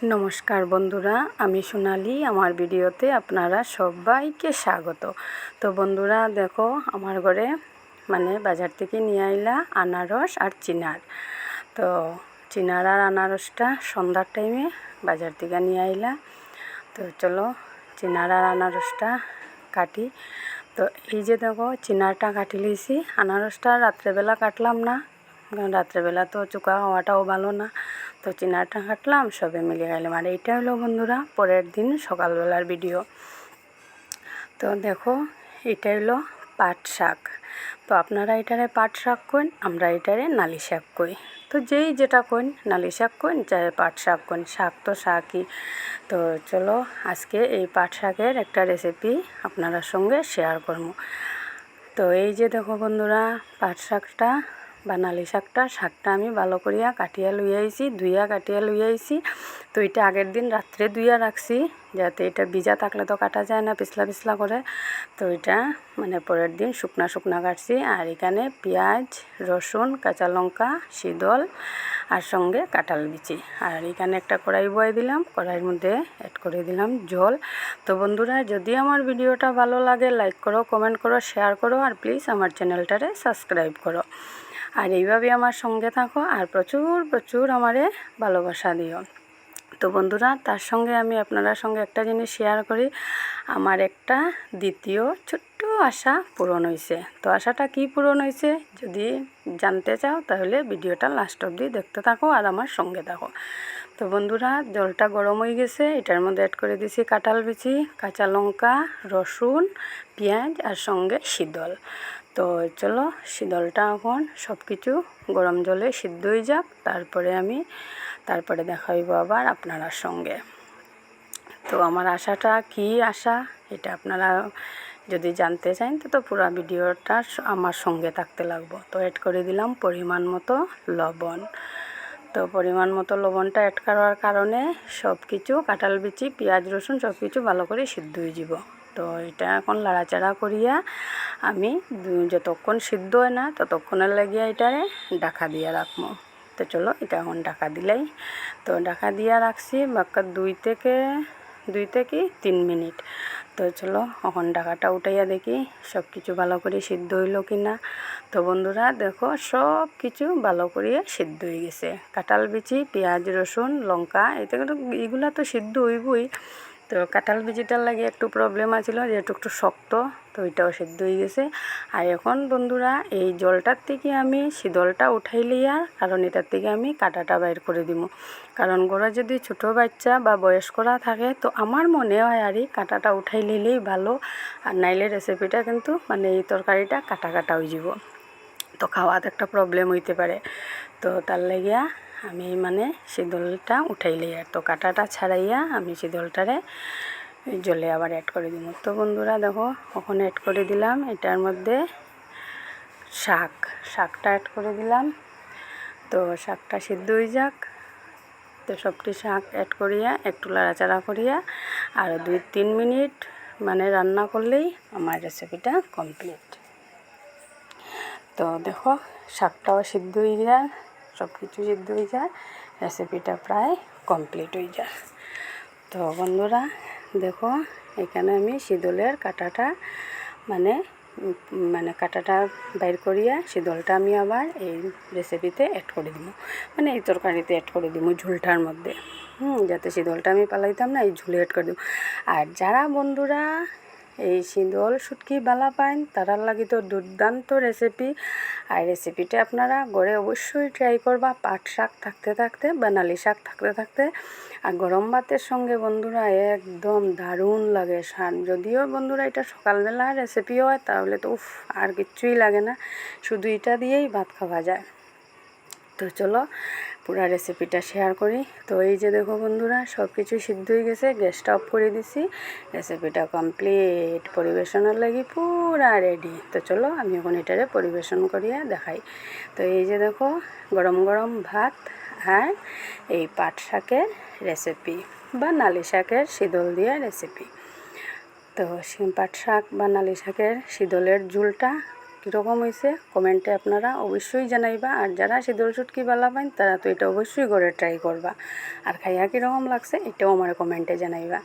নমস্কার বন্ধুরা, আমি সোনালি। আমার ভিডিওতে আপনারা সবাইকে স্বাগত। তো বন্ধুরা দেখো, আমার ঘরে বাজার থেকে নিয়ে আইলা আনারস আর চিনার। তো চিনার আর আনারসটা সন্ধ্যার টাইমে বাজার থেকে নিয়ে আইলা। তো চলো চিনার আর আনারসটা কাটি। তো এই যে দেখো, চিনারটা কাটি লইছি, আনারসটা রাত্রেবেলা কাটলাম না, কারণ রাত্রেবেলা তো চোখা হওয়াটাও ভালো না। তো চিনারটা কাটলাম, সবে মিলে গেলাম। আর এইটা হলো বন্ধুরা পরের দিন সকালবেলার ভিডিও। তো দেখো, এটা হলো পাট শাক। তো আপনারা এটারে পাট শাক কইন, আমরা এটারে নালি শাক কই। তো যেই যেটা কইন, নালি শাক কইন চাहे পাট শাক কইন, শাক তো শাকই। তো চলো আজকে এই পাট শাকের একটা রেসিপি আপনার সঙ্গে শেয়ার করবো। তো এই যে দেখো বন্ধুরা, পাট শাকটা বা নালি শাকটা আমি ভালো করিয়া কাটিয়া লইয়া আইছি, ধুইয়া কাটিয়া লইয়া আইছি। তো এটা আগের দিন রাত্রে ধুইয়া রাখছি, যাতে এটা ভিজা থাকলে তো কাটা যায় না, পিছলা পিছলা করে। তো এটা পরের দিন শুকনা শুকনা কাটছি। আর এখানে পেঁয়াজ, রসুন, কাঁচা লঙ্কা, শীতল আর সঙ্গে কাঁঠাল বিচি। আর এখানে একটা কড়াই বয়ে দিলাম, কড়াইয়ের মধ্যে অ্যাড করে দিলাম জল। তো বন্ধুরা, যদি আমার ভিডিওটা ভালো লাগে লাইক করো, কমেন্ট করো, শেয়ার করো, আর প্লিজ আমার চ্যানেলটারে সাবস্ক্রাইব করো। আর এইভাবে আমার সঙ্গে থাকো, আর প্রচুর প্রচুর আমারে ভালোবাসা দিও। তো বন্ধুরা, তার সঙ্গে আমি আপনাদের সঙ্গে একটা জিনিস শেয়ার করি। আমার একটা দ্বিতীয় ছোট্ট আশা পূরণ হয়েছে। তো আশাটা কি পূরণ হয়েছে যদি জানতে চাও, তাহলে ভিডিওটা লাস্ট অবধি দেখতে থাকো আর আমার সঙ্গে থাকো। তো বন্ধুরা, জলটা গরম হয়ে গেছে, এটার মধ্যে অ্যাড করে দিছি কাঁঠাল বিচি, কাঁচা লঙ্কা, রসুন, পেঁয়াজ আর সঙ্গে শীতল। তো চলো শীতলটা এখন সব কিছু গরম জলে সিদ্ধ হয়ে যাক, তারপরে দেখা হইব আবার আপনার সঙ্গে। তো আমার আশাটা কি আশা, এটা আপনারা যদি জানতে চান তো পুরো ভিডিওটা আমার সঙ্গে থাকতে লাগবো। তো অ্যাড করে দিলাম পরিমাণ মতো লবণ। তো পরিমাণ মতো লবণটা অ্যাড করার কারণে সব কিছু কাঁঠাল বিচি, পেঁয়াজ, রসুন সব কিছু ভালো করে সিদ্ধ হয়ে যাব। তো এটা এখন লাড়াচাড়া করিয়া আমি যতক্ষণ সিদ্ধ হয় না ততক্ষণের লাগিয়া এটারে ঢাকা দিয়ে রাখবো। তো চলো এটা এখন ঢাকা দিলেই। তো ঢাকা দিয়া রাখছি বাক্কা 2 থেকে 3 মিনিট। তো চলো এখন ঢাকাটা উঠাইয়া দেখি সব কিছু ভালো করে সিদ্ধ হইলো কি না। তো বন্ধুরা দেখো, সব কিছু ভালো করিয়া সিদ্ধ হয়ে গেছে। কাঁঠাল বিচি, পেঁয়াজ, রসুন, লঙ্কা এগুলা তো সিদ্ধ হইবই। তো কাঁঠাল বিচিটার লাগে একটু প্রবলেম আছিল, যে একটু শক্ত। তো ওইটাও সিদ্ধ হয়ে গেছে। আর এখন বন্ধুরা, এই জলটার থেকে আমি শীতলটা উঠাই লইয়া, কারণ এটার থেকে আমি কাঁটাটা বাইর করে দিব। কারণ গোড়া যদি ছোটো বাচ্চা বা বয়স্করা থাকে, তো আমার মনে হয় আর কাঁটাটা উঠাই নিলেই ভালো। আর নাইলে রেসিপিটা কিন্তু এই তরকারিটা কাটা কাটা হয়ে যাব, তো খাওয়াতে একটা প্রবলেম হইতে পারে। তো তার লাগিয়া আমি শীতলটা উঠাইলে, আর তো কাঁটাটা ছাড়াইয়া আমি শীতলটারে জলে আবার অ্যাড করে দিব। তো বন্ধুরা দেখো, ওখানে অ্যাড করে দিলাম এটার মধ্যে শাকটা অ্যাড করে দিলাম। তো শাকটা সিদ্ধ হয়ে যাক। তো সবটি শাক অ্যাড করিয়া একটু লাড়াচাড়া করিয়া আর 2-3 মিনিট রান্না করলেই আমার রেসিপিটা কমপ্লিট। তো দেখো, শাকটাও সিদ্ধ হয়ে যায়, সব কিছু সিদ্ধ হয়ে যায়, রেসিপিটা প্রায় কমপ্লিট হয়ে যায়। তো বন্ধুরা দেখো, এখানে আমি শীতলের কাঁটাটা কাঁটাটা বাইর করিয়া শীতলটা আমি আবার এই রেসিপিতে অ্যাড করে দিব, এই তরকারিতে অ্যাড করে দিব ঝোলটার মধ্যে। যাতে শীতলটা আমি পালাইতাম না, এই ঝোলে অ্যাড করে দিব। আর যারা বন্ধুরা এই শীতল শুটকি বালা পাইন, তারার লাগি তো দুর্দান্ত রেসিপি। আর রেসিপিটা আপনারা ঘরে অবশ্যই ট্রাই করবা, পাট শাক থাকতে থাকতে বা নালি শাক থাকতে থাকতে। আর গরম ভাতের সঙ্গে বন্ধুরা একদম দারুণ লাগে। যদিও বন্ধুরা এটা সকালবেলা রেসিপি হয়, তাহলে তো আর কিচ্ছুই লাগে না, শুধু এটা দিয়েই ভাত খাওয়া যায়। তো চলো পুরা রেসিপিটা শেয়ার করি। তো এই যে দেখো বন্ধুরা, সব কিছু সিদ্ধ হয়ে গেছে, গ্যাসটা অফ করে দিছি, রেসিপিটা কমপ্লিট, পরিবেশনের লাগি পুরা রেডি। তো চলো আমি এখন এটারে পরিবেশন করিয়া দেখাই। তো এই যে দেখো, গরম গরম ভাত আর এই পাট শাকের রেসিপি বা নালি শাকের শীতল দিয়া রেসিপি। তো পাট শাক বা নালি শাকের শীতলের ঝোলটা কীরকম হয়েছে কমেন্টে আপনারা অবশ্যই জানাইবা। আর যারা শীতল শুটকি বালা পাইন তারা তো এটা অবশ্যই করে ট্রাই করবা। আর খাইয়া কীরকম লাগছে এটাও আমার কমেন্টে জানাইবা।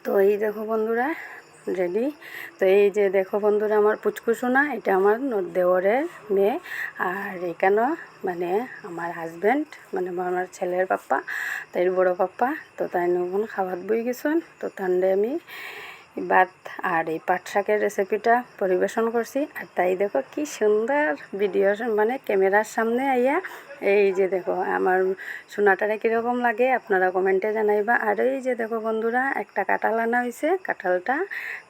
তো এই দেখো বন্ধুরা রেডি। তো এই যে দেখো বন্ধুরা আমার পুচকুসোনা, এটা আমার দেওরের মেয়ে। আর এখানে মানে আমার হাজব্যান্ড মানে আমার ছেলের পাপ্পা, তাই বড় পাপ্পা। তো তাই নতুন খাবার বই গেছেন। তো তান্ডে আমি ভাত আর এই পাট শাকের রেসিপিটা পরিবেশন করছি। আর তাই দেখো কি সুন্দর ভিডিও মানে ক্যামেরার সামনে আইয়া এই যে দেখো আমার সোনাটারে কীরকম লাগে আপনারা কমেন্টে জানাইবা। আর এই যে দেখো বন্ধুরা একটা কাঁঠাল আনা হয়েছে, কাঁঠালটা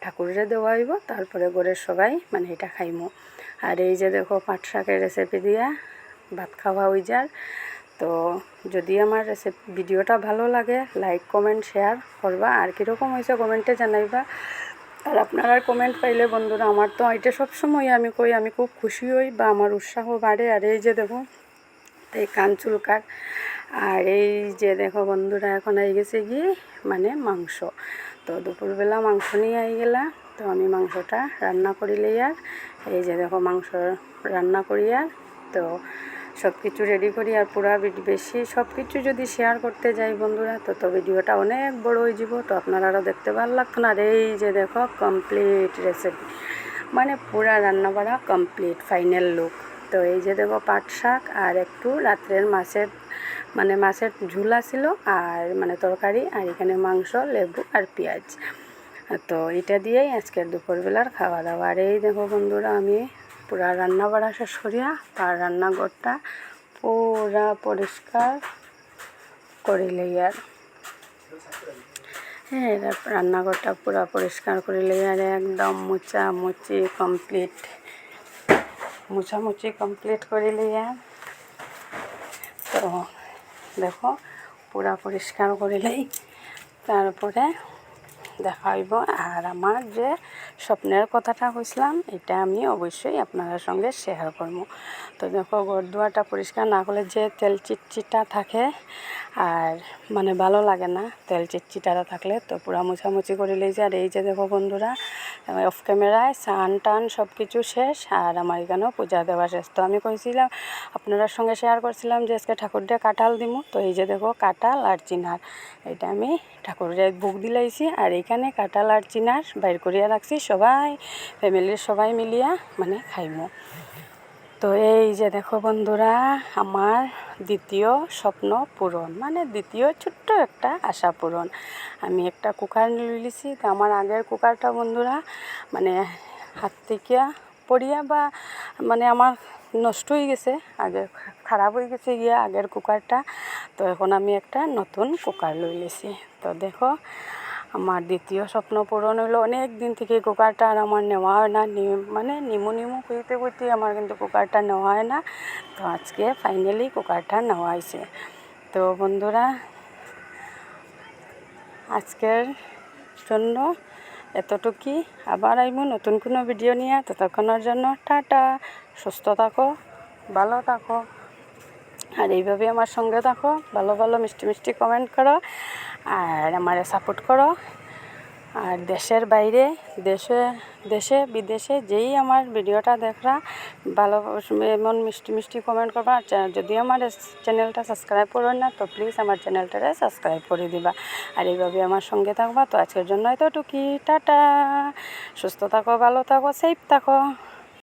ঠাকুরে দেওয়া হইব, তারপরে ঘরের সবাই মানে এটা খাইমো। আর এই যে দেখো পাট শাকের রেসিপি দিয়া ভাত খাওয়া হয়ে যার। তো যদি আমার ভিডিওটা ভালো লাগে লাইক কমেন্ট শেয়ার করবা। আর কীরকম হয়েছে কমেন্টে জানাইবা। আর আপনারা কমেন্ট পাইলে বন্ধুরা আমার তো এটা সবসময় আমি কই আমি খুব খুশি হই বা আমার উৎসাহ বাড়ে। আর এই যে দেখো এই কান চুলকার। আর এই যে দেখো বন্ধুরা এখন আই গেছে কি মানে মাংস। তো দুপুরবেলা মাংস নিয়ে আই গেলা। তো আমি মাংসটা রান্না করিলে আর এই যে দেখো মাংস রান্না করি। আর তো সব কিছু রেডি করি। আর পুরা বেশি সব কিছু যদি শেয়ার করতে যাই বন্ধুরা তো ভিডিওটা অনেক বড় হয়ে যাব। তো আপনারা আরও দেখতে ভালো লাগতো না। আর এই যে দেখো কমপ্লিট রেসিপি মানে পুরা রান্না বাড়া কমপ্লিট ফাইনাল লুক। তো এই যে দেখো পাট শাক আর একটু রাত্রের মাছের ঝুলা ছিল আর মানে তরকারি। আর এখানে মাংস, লেবু আর পেঁয়াজ। তো এটা দিয়েই আজকের দুপুরবেলার খাওয়া দাওয়া। আর এই দেখো বন্ধুরা আমি পুরা রান্না বাড়া শেষ করিয়া তার রান্নাঘরটা পুরা পরিষ্কার করিলে। আর হ্যাঁ রান্নাঘরটা পুরা পরিষ্কার করিলে আর একদম মোছামুছি কমপ্লিট করিলে। আর তো দেখো পুরা পরিষ্কার করিলেই তারপরে দেখা হইব। আর আমার যে স্বপ্নের কথাটা কইছিলাম এটা আমি অবশ্যই আপনাদের সঙ্গে শেয়ার করব। তো দেখো ঘর দুয়ারটা পরিষ্কার না করলে যে তেল চিটচিটা থাকে আর মানে ভালো লাগে না তেল চিটচিটাটা থাকলে। তো পুরা মোছামুছি করিলেই যে। আর এই যে দেখো বন্ধুরা অফ ক্যামেরায় স্নান টান সব কিছু শেষ। আর আমার এখানেও পূজা দেওয়া শেষ। তো আমি কইছিলাম আপনার সঙ্গে শেয়ার করছিলাম যে আজকে ঠাকুর দিয়ে কাঁঠাল দিমু। তো এই যে দেখো কাঁঠাল আর চিনার এটা আমি ঠাকুরের ভোগ দিলাইছি। আর এইখানে কাঁঠাল আর চিনার বাইর করিয়া রাখছি, সবাই ফ্যামিলির সবাই মিলিয়া মানে খাইমু। তো এই যে দেখো বন্ধুরা আমার দ্বিতীয় স্বপ্ন পূরণ মানে দ্বিতীয় ছোট্ট একটা আশা পূরণ। আমি একটা কুকার নিয়েছি। তো আমার আগের কুকারটা বন্ধুরা মানে হাত থেকে পড়িয়া বা মানে আমার নষ্ট হয়ে গেছে, আগে খারাপ হয়ে গেছে গিয়া আগের কুকারটা। তো এখন আমি একটা নতুন কুকার লইলেছি। তো দেখো আমার দ্বিতীয় স্বপ্ন পূরণ হলো। অনেক দিন থেকে কুকারটা আর আমার নেওয়া হয় না, মানে নিমু কইতে আমার কিন্তু কুকারটা নেওয়া হয় না। তো আজকে ফাইনালি কুকারটা নেওয়া হয়েছে। তো বন্ধুরা আজকের জন্য এতটুকুই। আবার আইমু নতুন কোনো ভিডিও নিয়ে। ততক্ষণের জন্য টাটা, সুস্থ থাকো, ভালো থাকো। আর এইভাবে আমার সঙ্গে থাকো, ভালো ভালো মিষ্টি কমেন্ট করো আর আমারে সাপোর্ট করো। আর দেশের বাইরে দেশে বিদেশে যেই আমার ভিডিওটা দেখরা ভালো এমন মিষ্টি কমেন্ট করবা। আর যদি আমার চ্যানেলটা সাবস্ক্রাইব করেন না তো প্লিজ আমার চ্যানেলটারে সাবস্ক্রাইব করে দিবা। আর এইভাবে আমার সঙ্গে থাকবা। তো আজকের জন্য এতটুকুই, টাটা, সুস্থ থাকো, ভালো থাকো, সেফ থাকো।